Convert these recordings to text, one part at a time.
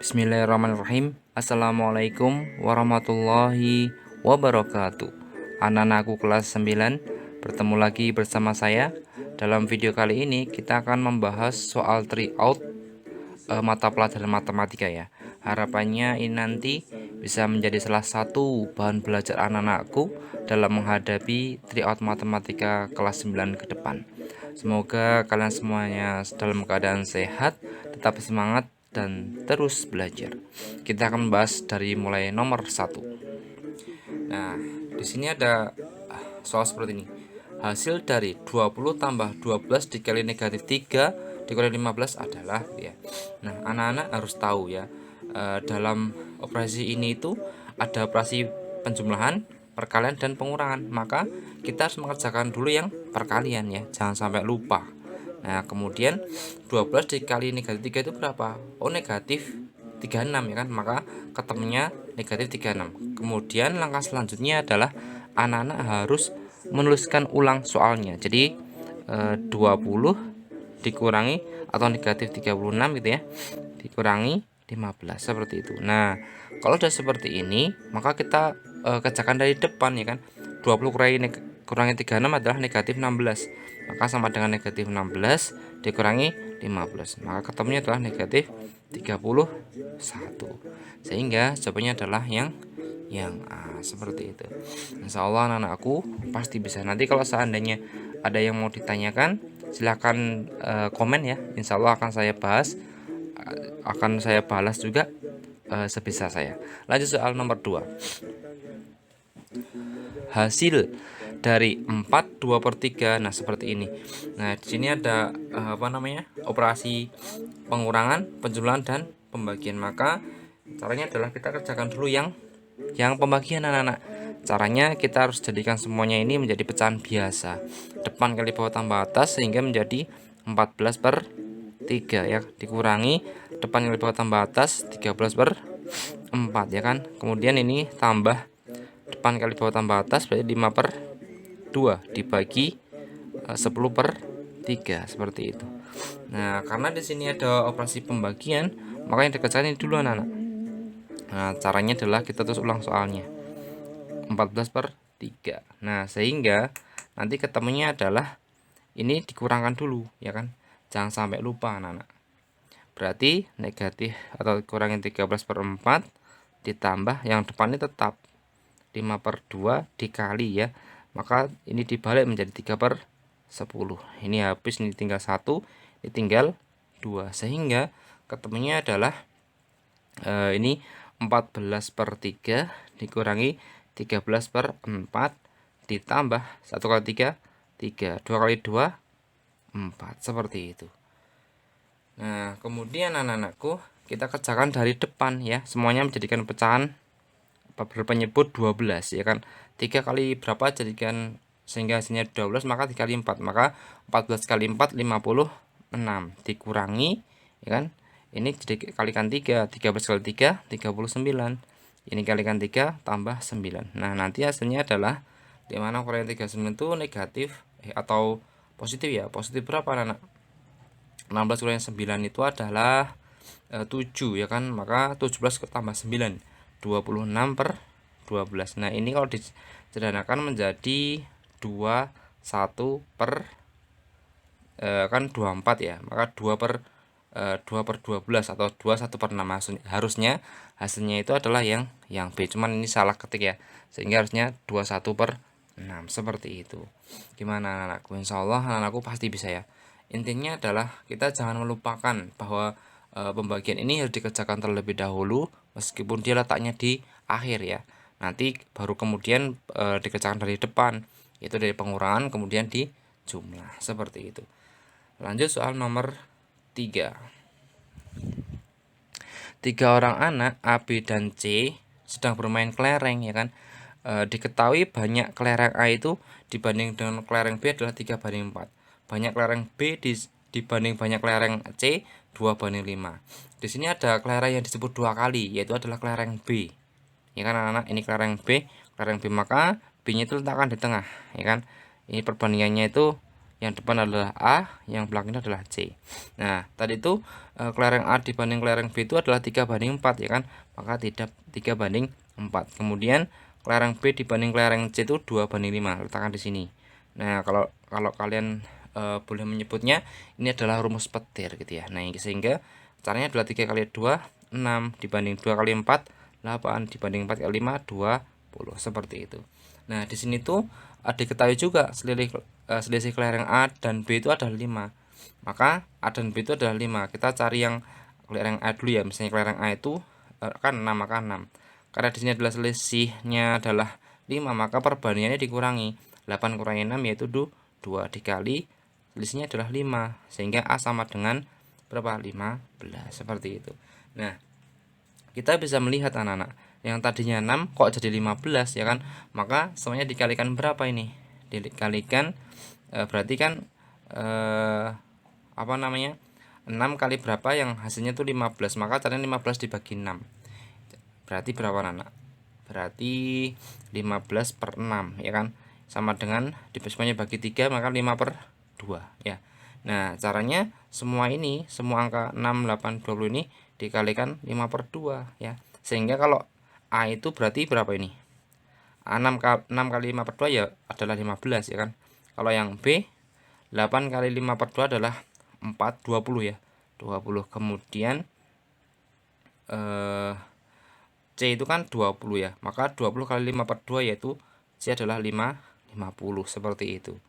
Bismillahirrahmanirrahim. Assalamualaikum warahmatullahi wabarakatuh. Anak-anakku kelas 9, bertemu lagi bersama saya. Dalam video kali ini kita akan membahas soal tryout mata pelajaran matematika ya. Harapannya ini nanti bisa menjadi salah satu bahan belajar anak-anakku dalam menghadapi tryout matematika kelas 9 ke depan. Semoga kalian semuanya dalam keadaan sehat, tetap semangat dan terus belajar. Kita akan membahas dari mulai nomor 1. Nah, di sini ada soal seperti ini. Hasil dari 20 tambah 12 dikali negatif 3 dikali 15 adalah ya. Nah, anak-anak harus tahu ya, dalam operasi ini itu ada operasi penjumlahan, perkalian dan pengurangan. Maka kita harus mengerjakan dulu yang perkalian ya, jangan sampai lupa. Nah, kemudian 12 dikali negatif 3 itu berapa? Oh, negatif 36 ya kan, maka ketemunya negatif 36. Kemudian langkah selanjutnya adalah anak-anak harus menuliskan ulang soalnya. Jadi 20 dikurangi atau negatif 36 gitu ya, dikurangi 15 seperti itu. Nah, kalau sudah seperti ini, maka kita kerjakan dari depan ya kan. 20 kurangi 36 adalah negatif 16. Maka sama dengan negatif 16 dikurangi 15. Maka ketemunya adalah negatif 31. Sehingga jawabannya adalah yang A, seperti itu. Insya Allah anak-anakku pasti bisa. Nanti kalau seandainya ada yang mau ditanyakan, silahkan komen ya. Insya Allah akan saya bahas, akan saya balas juga sebisa saya. Lanjut soal nomor 2. Hasil dari 4 2/3. Nah, seperti ini. Nah, di sini ada operasi pengurangan, penjumlahan dan pembagian. Maka caranya adalah kita kerjakan dulu yang pembagian anak-anak. Caranya kita harus jadikan semuanya ini menjadi pecahan biasa. Depan kali bawah tambah atas sehingga menjadi 14/3 ya, dikurangi depan kali bawah tambah atas 13/4 ya kan. Kemudian ini tambah depan kali bawah tambah atas berarti 5/2 dibagi 10/3 seperti itu. Nah, karena di sini ada operasi pembagian, maka yang dikerjakan ini dulu anak-anak. Nah, caranya adalah kita terus ulang soalnya. 14/3. Nah, sehingga nanti ketemunya adalah ini dikurangkan dulu ya kan. Jangan sampai lupa anak-anak. Berarti negatif atau kurangin 13/4 ditambah yang depannya tetap 5/2 dikali ya. Maka ini dibalik menjadi 3/10. Ini habis, ini tinggal 1, ini tinggal 2. Sehingga ketemunya adalah ini 14/3 dikurangi 13/4 ditambah 1 kali 3 3, 2 kali 2 4, seperti itu. Nah, kemudian anak-anakku kita kerjakan dari depan ya, semuanya menjadikan pecahan berpenyebut 12 ya kan. 3 kali berapa jadikan sehingga hasilnya 12, maka dikali 4, maka 14 kali 4 56 dikurangi ya kan. Ini jadi kalikan 3, 13 kali 3 39. Ini kalikan 3 tambah 9. Nah, nanti hasilnya adalah di mana kurangan 39 itu negatif atau positif ya. Positif berapa anak? 16 kurangi 9 itu adalah 7 ya kan. Maka 17 tambah 9 26/12. Nah, ini kalau disederhanakan menjadi 21 per kan 24 ya. Maka 2/12 atau 21/6. Harusnya hasilnya itu adalah yang B. Cuman ini salah ketik ya. Sehingga harusnya 21/6 seperti itu. Gimana anak-anakku? Insya Allah anak-anakku pasti bisa ya. Intinya adalah kita jangan melupakan bahwa pembagian ini harus dikerjakan terlebih dahulu meskipun dia letaknya di akhir ya. Nanti baru kemudian dikerjakan dari depan, yaitu dari pengurangan kemudian di jumlah, seperti itu. Lanjut soal nomor 3. 3 orang anak A, B, dan C sedang bermain kelereng ya kan. Diketahui banyak kelereng A itu dibanding dengan kelereng B adalah 3/4. Banyak kelereng B dibanding banyak kelereng C 2/5. Di sini ada kelereng yang disebut 2 kali, yaitu adalah kelereng B. Ya kan anak-anak, ini kelereng B, maka B-nya itu letakkan di tengah, ya kan. Ini perbandingannya itu yang depan adalah A, yang belakangnya adalah C. Nah, tadi itu kelereng A dibanding kelereng B itu adalah 3/4 ya kan, maka tidak 3/4. Kemudian kelereng B dibanding kelereng C itu 2/5, letakkan di sini. Nah, kalau kalau kalian boleh menyebutnya, ini adalah rumus petir gitu ya. Nah, sehingga caranya adalah 3 kali 2 6 dibanding 2 kali 4 8 dibanding 4 kali 5 20, seperti itu. Nah, di sini tuh diketahui juga selisih kelereng A dan B itu adalah 5. Maka A dan B itu adalah 5. Kita cari yang kelereng A dulu ya. Misalnya kelereng A itu kan 6, maka 6. Karena di sini adalah selisihnya adalah 5, maka perbandingannya dikurangi. 8 kurangi 6 yaitu 2 dikali selisihnya adalah 5, sehingga A sama dengan berapa? 15, seperti itu. Nah, kita bisa melihat anak-anak, yang tadinya 6 kok jadi 15 ya kan, maka semuanya dikalikan berapa ini? Dikalikan berarti kan apa namanya, 6 kali berapa yang hasilnya itu 15, maka caranya 15 dibagi 6 berarti berapa anak? Berarti 15/6 ya kan, sama dengan semuanya bagi 3, maka 5/2 ya. Nah, caranya semua ini, semua angka 6, 8, 20 ini dikalikan 5/2 ya. Sehingga kalau A itu berarti berapa ini? 6 kali 5/2 ya adalah 15 ya kan. Kalau yang B 8 kali 5/2 adalah 20 ya. 20. Kemudian C itu kan 20 ya. Maka 20 kali 5/2 yaitu C adalah 50, seperti itu.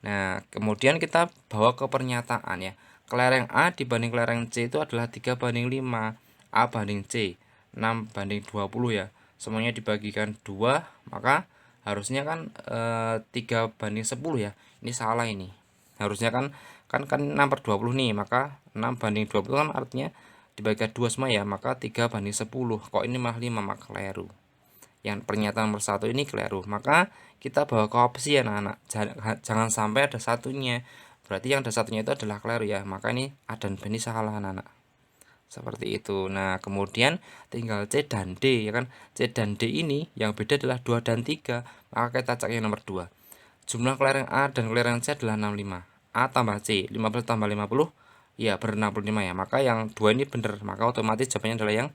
Nah, kemudian kita bawa ke pernyataan ya. Kelereng A dibanding kelereng C itu adalah 3/5. A banding C 6/20 ya. Semuanya dibagikan 2, maka harusnya kan 3/10 ya. Ini salah ini. Harusnya kan 6/20 nih, maka 6/20 kan artinya dibagikan 2 semua ya, maka 3/10. Kok ini malah 5, maka keliru. Yang pernyataan nomor 1 ini keliru, maka kita bawa ke opsi ya anak-anak, jangan sampai ada satunya, berarti yang ada satunya itu adalah keliru ya, maka ini A dan B ini salah anak-anak, seperti itu. Nah, kemudian tinggal C dan D ya kan. C dan D ini yang beda adalah 2 dan 3, maka kita cek yang nomor 2. Jumlah kelereng A dan kelereng C adalah 65. A tambah C 15 tambah 50 ya ber-65 ya, maka yang 2 ini benar, maka otomatis jawabannya adalah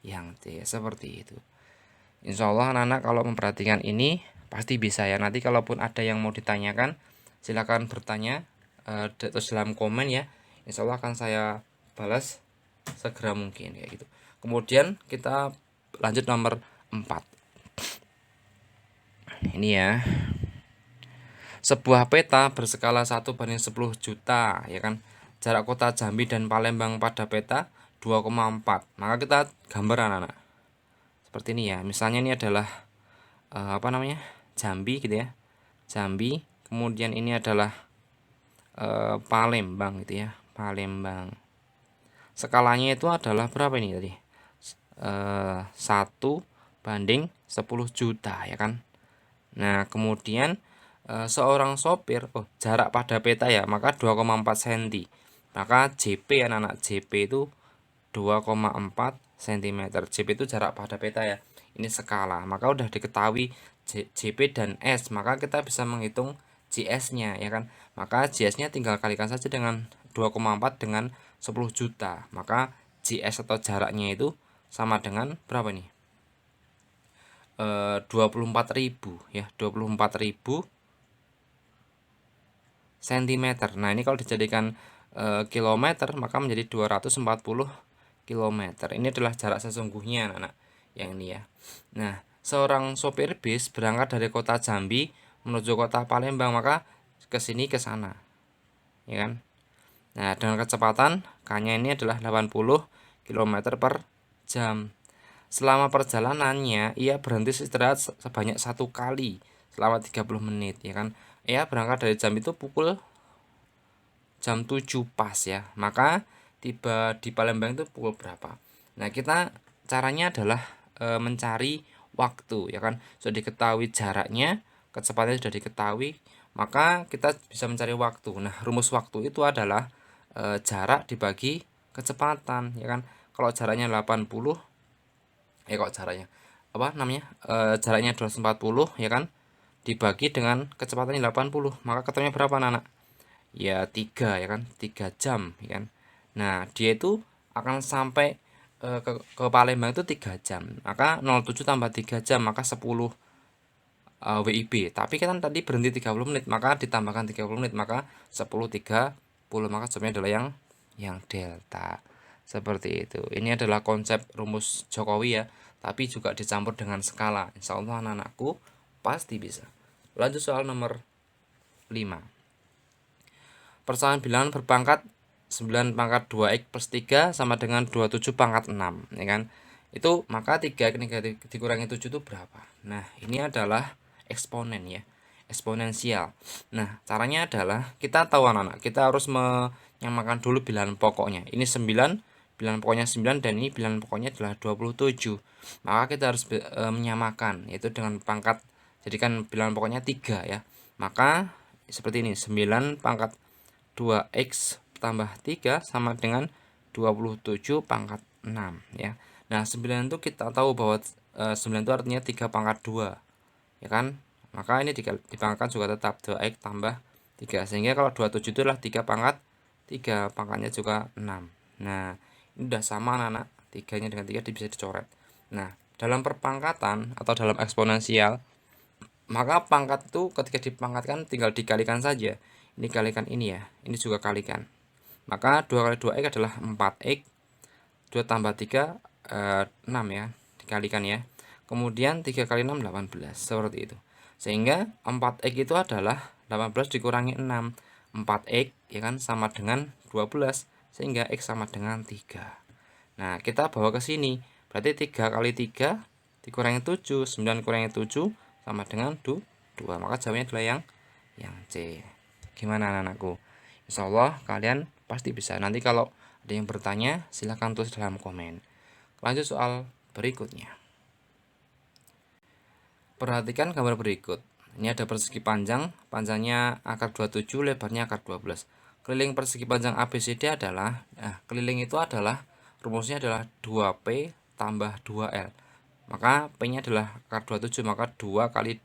yang C, seperti itu. Insya Allah anak-anak kalau memperhatikan ini pasti bisa ya. Nanti kalaupun ada yang mau ditanyakan, silakan bertanya terus dalam komen ya. Insya Allah akan saya balas segera mungkin kayak gitu. Kemudian kita lanjut nomor 4. Ini ya. Sebuah peta berskala 1/10 juta ya kan. Jarak kota Jambi dan Palembang pada peta 2,4. Maka kita gambar anak-anak. Seperti ini ya. Misalnya ini adalah apa namanya? Jambi gitu ya. Jambi, kemudian ini adalah Palembang gitu ya. Palembang. Skalanya itu adalah berapa ini tadi? 1/10 juta ya kan. Nah, kemudian seorang sopir, jarak pada peta ya, maka 2,4 cm. Maka JP anak-anak, JP itu 2,4 cm. JP itu jarak pada peta ya. Ini skala. Maka udah diketahui JP dan S, maka kita bisa menghitung JS-nya ya kan. Maka JS-nya tinggal kalikan saja dengan 2,4 dengan 10 juta. Maka JS atau jaraknya itu sama dengan berapa nih? 24.000 ya, 24.000 cm. Nah, ini kalau dijadikan kilometer maka menjadi 240 km. Ini adalah jarak sesungguhnya anak-anak yang ini ya. Nah, seorang sopir bis berangkat dari kota Jambi menuju kota Palembang, maka ke sini ke sana. Ya kan? Nah, dengan kecepatan K-nya ini adalah 80 km per jam. Selama perjalanannya ia berhenti istirahat sebanyak 1 kali selama 30 menit ya kan. Ia berangkat dari Jambi itu pukul jam 7 pas ya. Maka tiba di Palembang itu pukul berapa? Nah, kita caranya adalah mencari waktu ya kan. Sudah diketahui jaraknya, kecepatannya sudah diketahui, maka kita bisa mencari waktu. Nah, rumus waktu itu adalah jarak dibagi kecepatan ya kan. Kalau jaraknya 80 kok jaraknya apa namanya, jaraknya 240 ya kan, dibagi dengan kecepatannya 80, maka ketemunya berapa anak? ya 3 ya kan, 3 jam ya kan. Nah dia itu akan sampai ke Palembang itu 3 jam, maka 07 tambah 3 jam maka 10 WIB. Tapi kan tadi berhenti 30 menit, maka ditambahkan 30 menit, maka 10 30, maka jawabnya adalah yang delta. Seperti itu. Ini adalah konsep rumus Jokowi ya, tapi juga dicampur dengan skala. Insya Allah anak-anakku pasti bisa. Lanjut soal nomor 5. Persamaan bilangan berpangkat 9 pangkat 2x plus 3 sama dengan 27 pangkat 6 ya kan. Itu maka 3x negatif dikurangi 7 itu berapa? Nah ini adalah eksponen ya, eksponensial. Nah caranya adalah kita tahu anak-anak, kita harus menyamakan dulu bilangan pokoknya. Ini 9, bilangan pokoknya 9, dan ini bilangan pokoknya adalah 27. Maka kita harus menyamakan, yaitu dengan pangkat, jadikan bilangan pokoknya 3 ya. Maka seperti ini, 9 pangkat 2x tambah 3 sama dengan 27 pangkat 6 ya. Nah 9 itu kita tahu bahwa 9 itu artinya 3 pangkat 2 ya kan. Maka ini dipangkatkan juga tetap 2x tambah 3, sehingga kalau 27 itu adalah 3 pangkat 3, pangkatnya juga 6. Nah ini udah sama anak-anak, 3 nya dengan 3 bisa dicoret. Nah dalam perpangkatan atau dalam eksponensial, maka pangkat itu ketika dipangkatkan tinggal dikalikan saja. Ini kalikan ini ya, ini juga kalikan. Maka 2 kali 2x adalah 4x, 2 tambah 3 6 ya, dikalikan ya. Kemudian 3 kali 6 18, seperti itu. Sehingga 4x itu adalah 18 dikurangi 6. 4x ya kan sama dengan 12, sehingga x sama dengan 3. Nah, kita bawa ke sini. Berarti 3 kali 3 dikurangi 7, 9 kurangi 7 sama dengan 2. Maka jawabnya adalah yang C. Gimana anak-anakku? Insya Allah kalian pasti bisa. Nanti kalau ada yang bertanya silahkan tulis dalam komen. Lanjut soal berikutnya. Perhatikan gambar berikut. Ini ada persegi panjang, panjangnya akar 27, lebarnya akar 12. Keliling persegi panjang ABCD adalah, keliling itu adalah, rumusnya adalah 2P tambah 2L. Maka P-nya adalah akar 27, maka 2 kali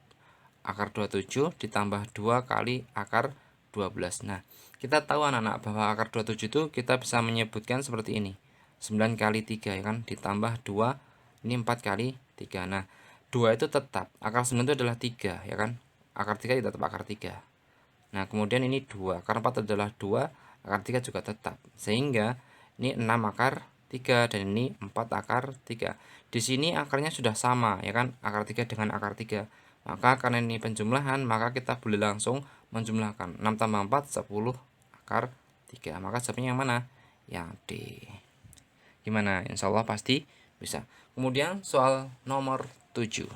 akar 27 ditambah 2 kali akar 12. Nah, kita tahu anak-anak bahwa akar 27 itu kita bisa menyebutkan seperti ini. 9 kali 3 ya kan, ditambah 2, ini 4 kali 3. Nah, 2 itu tetap, akar 9 itu adalah 3 ya kan. Akar 3 tetap akar 3. Nah, kemudian ini 2, akar 4 adalah 2, akar 3 juga tetap. Sehingga ini 6 akar 3 dan ini 4 akar 3. Di sini akarnya sudah sama ya kan, akar 3 dengan akar 3. Maka karena ini penjumlahan, maka kita boleh langsung menjumlahkan. 6 tambah 4 10 akar 3. Maka jawabnya yang mana? Yang D. Gimana? Insya Allah pasti bisa. Kemudian soal nomor 7.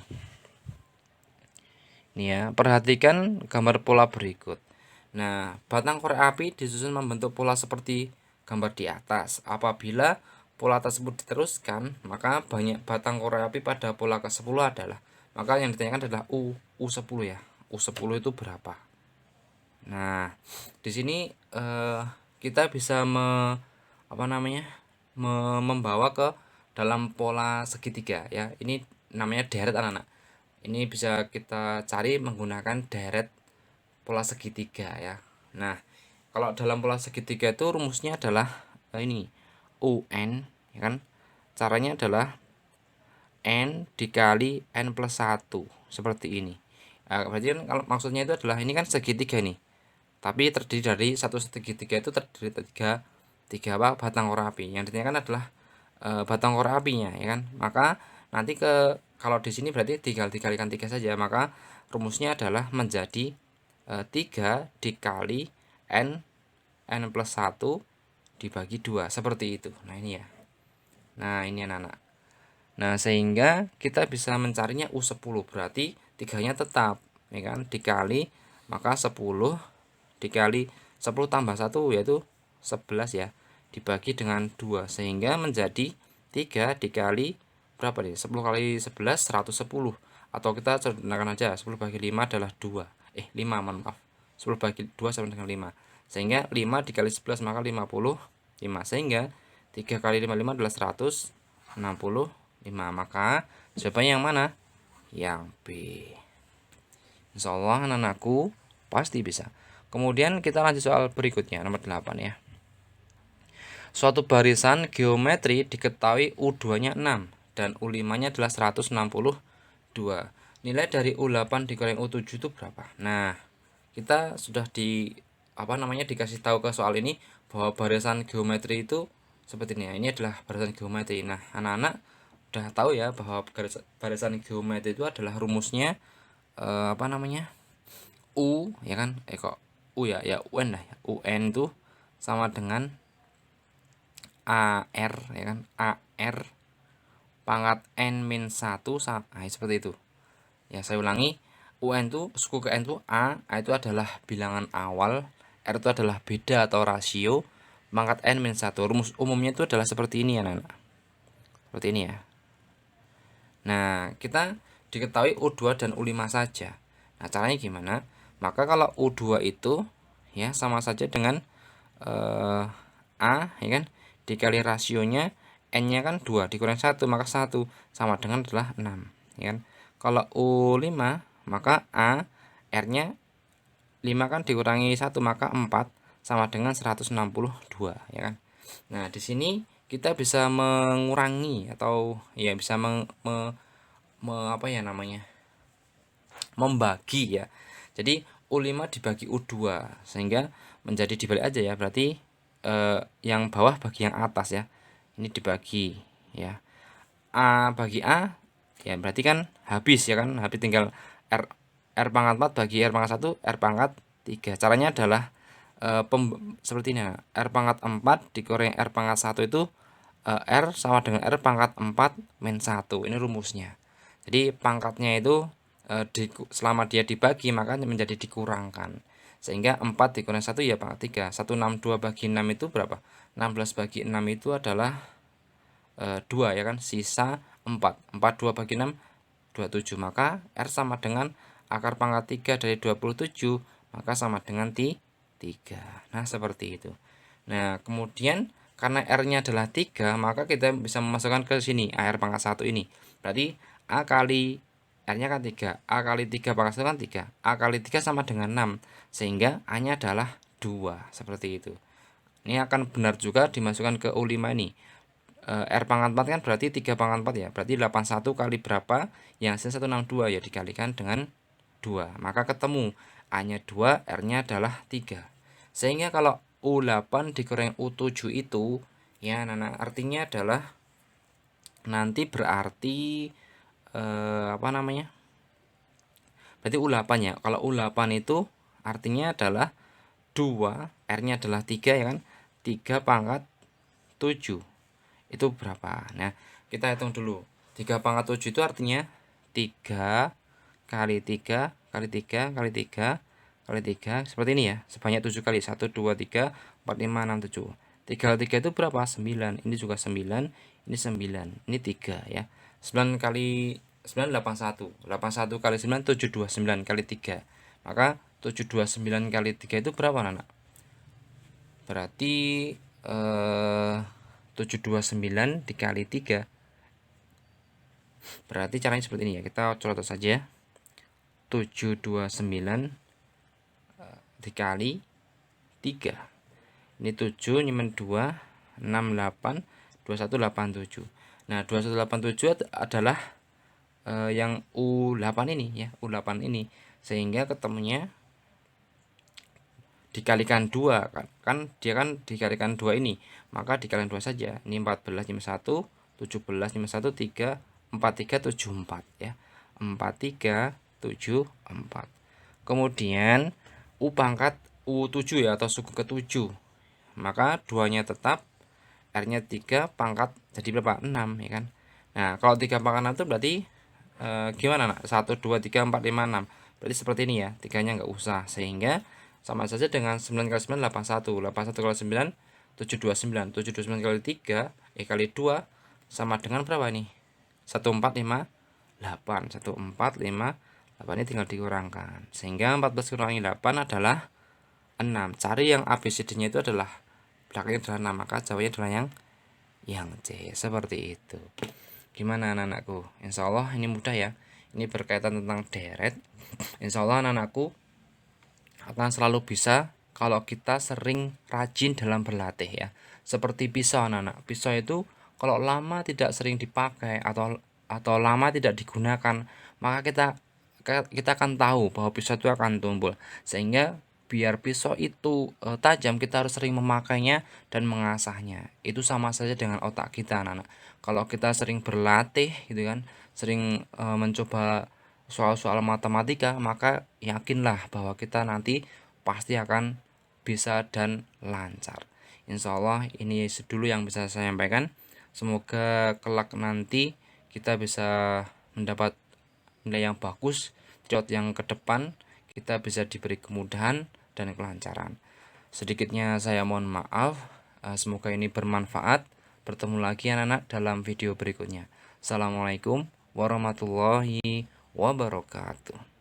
Ini ya, perhatikan gambar pola berikut. Nah, batang korek api disusun membentuk pola seperti gambar di atas. Apabila pola tersebut diteruskan, maka banyak batang korek api pada pola ke-10 adalah. Maka yang ditanyakan adalah U10 ya. U10 itu berapa? Nah, di sini kita bisa membawa ke dalam pola segitiga ya. Ini namanya deret anak-anak. Ini bisa kita cari menggunakan deret pola segitiga ya. Nah, kalau dalam pola segitiga itu rumusnya adalah ini UN ya kan. Caranya adalah N dikali N plus 1 seperti ini. Berarti kan kalau maksudnya itu adalah ini kan segitiga nih. Tapi terdiri dari satu segitiga itu terdiri dari tiga batang korek api. Yang ditanyakan adalah batang korek apinya ya kan. Maka nanti kalau di sini berarti tinggal dikalikan 3 saja, maka rumusnya adalah menjadi 3 dikali N plus 1 dibagi 2 seperti itu. Nah ini ya. Nah ini anak-anak. Nah sehingga kita bisa mencarinya U10, berarti 3-nya tetap ya kan, dikali maka 10 dikali 10 tambah 1 yaitu 11 ya, dibagi dengan 2 sehingga menjadi 3 dikali berapa nih? 10 kali 11 110, atau kita sederhanakan aja 10 bagi 5 adalah 2. 5 maaf. 10 bagi 2 sama dengan 5. Sehingga 5 dikali 11 maka 55. Sehingga 3 kali 55 adalah 165. Maka jawabannya yang mana? Yang B. Insya Allah anak-anakku pasti bisa. Kemudian kita lanjut soal berikutnya, nomor 8 ya. Suatu barisan geometri diketahui U2-nya 6 dan U5-nya adalah 162. Nilai dari U8 dikurangi U7 itu berapa? Nah, kita sudah dikasih tahu ke soal ini bahwa barisan geometri itu seperti ini ya. Ini adalah barisan geometri. Nah, anak-anak udah tahu ya bahwa barisan geometri itu adalah rumusnya U ya kan? Kok U ya? Ya UN lah ya. UN itu sama dengan AR ya kan? AR pangkat N-1 seperti itu. Ya, saya ulangi. UN itu suku ke N itu A itu adalah bilangan awal, R itu adalah beda atau rasio, pangkat N-1. Rumus umumnya itu adalah seperti ini ya, anak-anak. Seperti ini ya. Nah, kita diketahui U2 dan U5 saja. Nah, caranya gimana? Maka kalau U2 itu ya sama saja dengan A ya kan, dikali rasionya N-nya kan 2 dikurangi 1, maka 1 sama dengan adalah 6 ya kan. Kalau U5 maka A R-nya 5 kan dikurangi 1 maka 4 sama dengan 162 ya kan. Nah, di sini kita bisa mengurangi atau ya bisa membagi ya. Jadi U5 dibagi U2 sehingga menjadi dibalik aja ya. Berarti yang bawah bagi yang atas ya. Ini dibagi ya. A bagi A ya berarti kan habis ya kan. Habis tinggal R pangkat 4 bagi R pangkat 1 R pangkat 3. Caranya adalah seperti ini. R pangkat 4 dikurangi R pangkat 1 itu R sama dengan R pangkat 4 min 1. Ini rumusnya. Jadi pangkatnya itu selama dia dibagi maka menjadi dikurangkan. Sehingga 4 dikurangi 1 ya pangkat 3. 162 bagi 6 itu berapa? 16 bagi 6 itu adalah 2 ya kan. Sisa 4. 2 bagi 6 27. Maka R sama dengan akar pangkat 3 dari 27 maka sama dengan 3. Nah, seperti itu. Nah, kemudian karena R-nya adalah 3, maka kita bisa memasukkan ke sini AR pangkat 1 ini. Berarti A kali R-nya kan 3. A kali 3 pangkat 1 kan 3. A kali 3 sama dengan 6. Sehingga A-nya adalah 2. Seperti itu. Ini akan benar juga dimasukkan ke U5 ini. R pangkat 4 kan berarti 3 pangkat 4 ya. Berarti 81 kali berapa? Yang hasilnya 162 ya dikalikan dengan 2. Maka ketemu A-nya 2, R-nya adalah 3. Sehingga kalau U8 dikurangi U7 itu ya artinya adalah nanti berarti berarti U8 ya. Kalau U8 itu artinya adalah 2, R-nya adalah 3 ya kan. 3 pangkat 7. Itu berapa? Nah, kita hitung dulu. 3 pangkat 7 itu artinya 3 kali 3 kali 3 kali 3 kali 3 seperti ini ya. Sebanyak 7 kali. 1 2 3 4 5 6 7. 3 kali 3 itu berapa? 9. Ini juga 9, ini 9. Ini 3 ya. 9 kali 9 81. 81 kali 9 729 kali 3. Maka 729 kali 3 itu berapa, anak? Berarti 729 dikali 3. Berarti caranya seperti ini ya. Kita coret saja. 729 dikali 3. Ini 7 ini 2 68 2187. Nah, 2187 adalah yang U8 ini ya, U8 ini. Sehingga ketemunya dikalikan 2 kan dia kan dikalikan 2 ini, maka dikalikan 2 saja. Ini 14 51 17 51 3 43 74 ya. 4374. Kemudian U pangkat U7 ya atau suku ke-7. Maka 2-nya tetap, R-nya 3 pangkat jadi berapa? 6 ya kan. Nah, kalau 3 pangkat 6 itu berarti gimana nak? 1 2 3 4 5 6. Berarti seperti ini ya. 3-nya enggak usah, sehingga sama saja dengan 9 kali 9 81. 81 kali 9 729. 729 kali 3 kali 2 sama dengan berapa nih? 1458. 1458 ini tinggal dikurangkan. Sehingga 14 kurangi 8 adalah 6. Cari yang ABCD-nya itu adalah belakangnya adalah 6, maka jawabannya adalah yang C. Seperti itu. Gimana anak-anakku? Insya Allah ini mudah ya. Ini berkaitan tentang deret. Insya Allah anak-anakku akan selalu bisa kalau kita sering rajin dalam berlatih ya. Seperti pisau anak-anak. Pisau itu kalau lama tidak sering dipakai atau lama tidak digunakan, maka kita akan tahu bahwa pisau itu akan tumbul. Sehingga biar pisau itu tajam, kita harus sering memakainya dan mengasahnya. Itu sama saja dengan otak kita anak-anak. Kalau kita sering berlatih gitu kan, sering mencoba soal-soal matematika, maka yakinlah bahwa kita nanti pasti akan bisa dan lancar. Insya Allah ini dulu yang bisa saya sampaikan. Semoga kelak nanti kita bisa mendapat nilai yang bagus, jod yang ke depan kita bisa diberi kemudahan dan kelancaran. Sedikitnya saya mohon maaf. Semoga ini bermanfaat. Bertemu lagi anak-anak dalam video berikutnya. Assalamualaikum warahmatullahi wabarakatuh.